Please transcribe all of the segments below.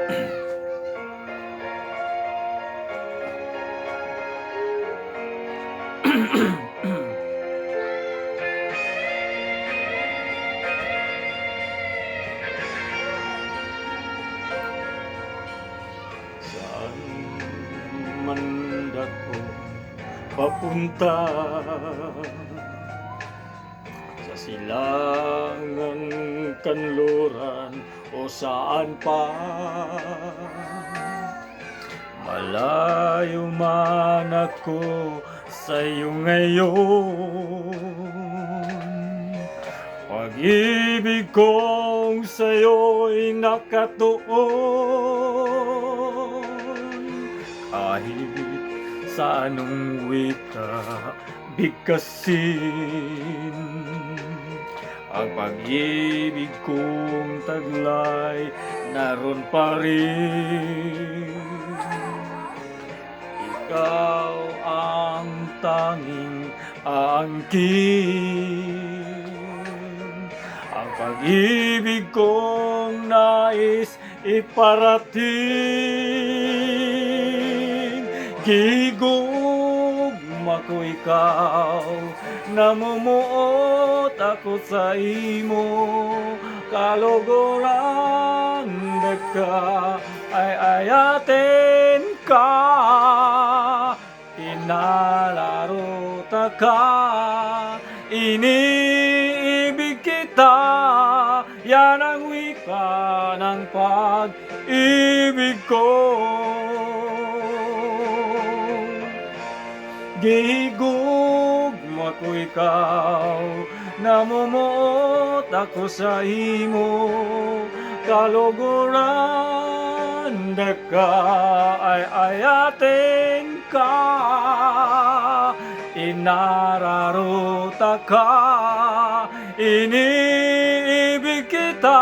Saan man dako papunta, sa silangan, kanluran o saan pa, malayo man ako sa'yo ngayon. Pag-ibig kong sa'yo'y nakatuon, kahit sa anong wika bigkasin. Ang pag-ibig kong taglay naroon pa rin. Ikaw ang tanging aangkin. Ang pag-ibig kong nais iparating. Gigugma ko ikaw, namumuot ako sa imo. Kaluguran ka, ay ayatin ka. Inalaro ta ka, iniibig kita. Yan ang wika ng pag-ibig ko. Gihigugma ko ikaw, namumuot ako sa imo. Kaluguran ka, ay ayatin ka. Inararota ka, iniibig kita.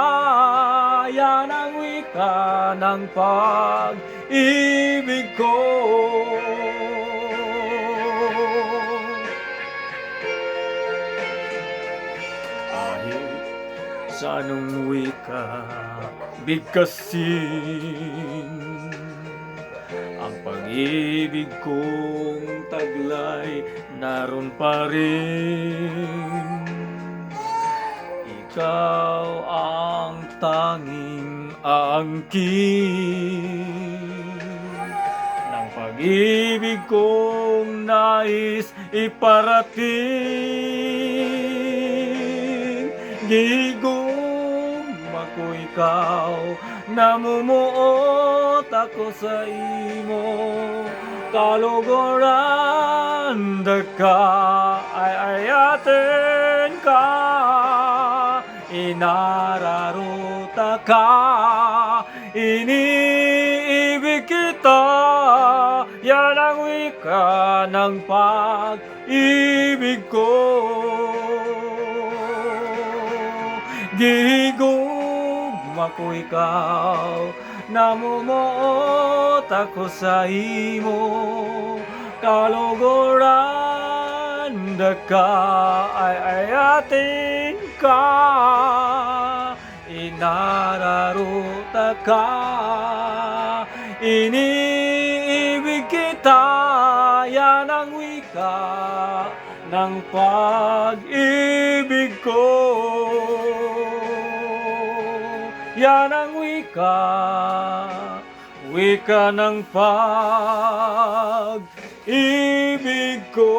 Yan ang wika ng pag-ibig ko. Sa anong wika bigkasin, ang pag-ibig kong taglay naroon pa rin. Ikaw ang tanging aangkin ng pag-ibig kong nais iparating. Gigugma ko ikaw, namumuot ako sa imo. Kaluguran ka, ay ayatin ka. Inararota ka, iniibig kita. Yan ang wika ng pag-ibig ko. Gigugma ko ikaw, namumuot ako sa imo. Kaluguran ka, ay ayatin ka. Inararota ka, iniibig kita. Yan ang wika ng pag-ibig ko. Yan ang wika ng pag-ibig ko.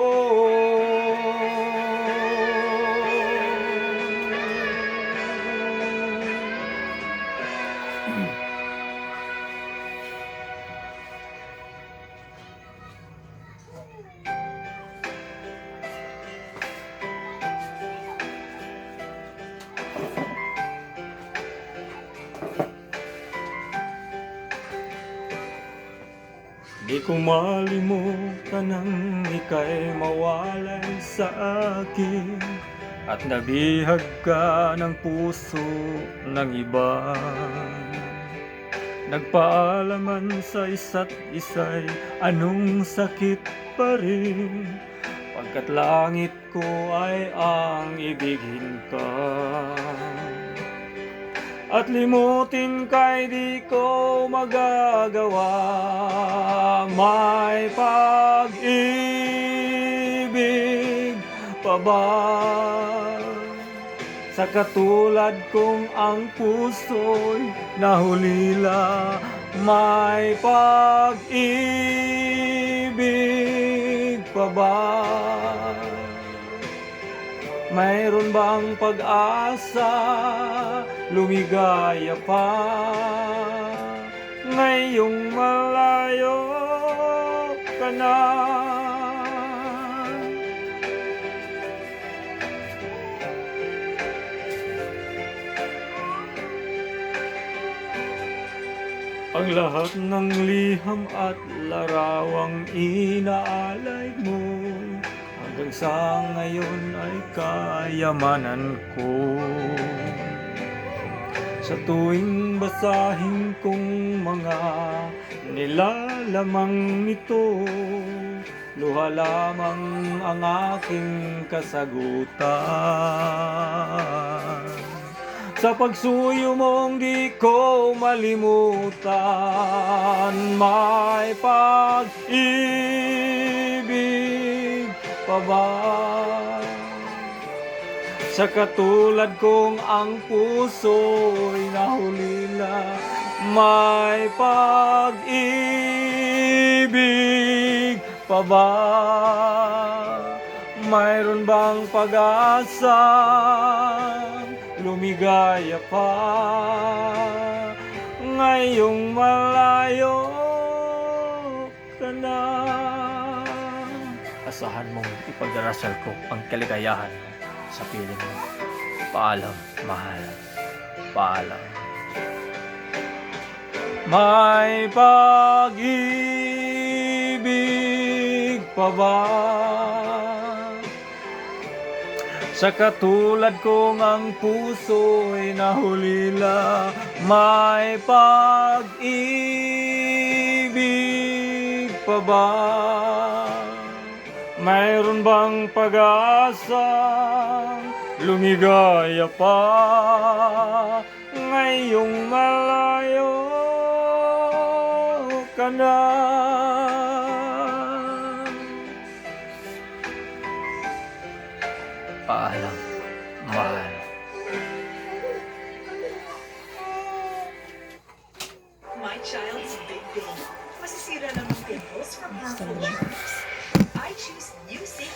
Di ko malimutan nang ika'y mawalay sa akin, at nabihag ka ng puso ng iba. Nagpaalaman sa isa't isa'y anong sakit pa rin, pagkat langit ko ay ang ibigin ka. At limutin kay di ko magagawa. May pag-ibig pa ba sa katulad kong ang puso'y nahulila? May pag-ibig pa ba? Mayroon bang pag-asa, lumigaya pa, ngayong malayo ka na? Ang lahat ng liham at larawang inaalay mo, hanggang sa ngayon ay kayamanan ko. Sa tuwing basahin kong mga nilalamang nito, luha lamang ang aking kasagutan. Sa pagsuyo mong di ko malimutan, may pag-ibig pa ba sa katulad kong ang puso'y nahulila? May pag-ibig pa ba? Mayroon bang pag-asa, lumigaya pa, ngayong malayo ka na? Asahan mong ipagdarasal ko ang kaligayahan sa piling mo. Paalam, mahal. Paalam. May pag-ibig pa ba sa katulad kong ang puso'y nahulila? May pag-ibig pa ba? Mayroon bang pag-asa, lumigaya pa, ngayong malayo ka na? Paalam, mahal. My child's big day. Masisira naman pimples from harmful germs. I choose New Safe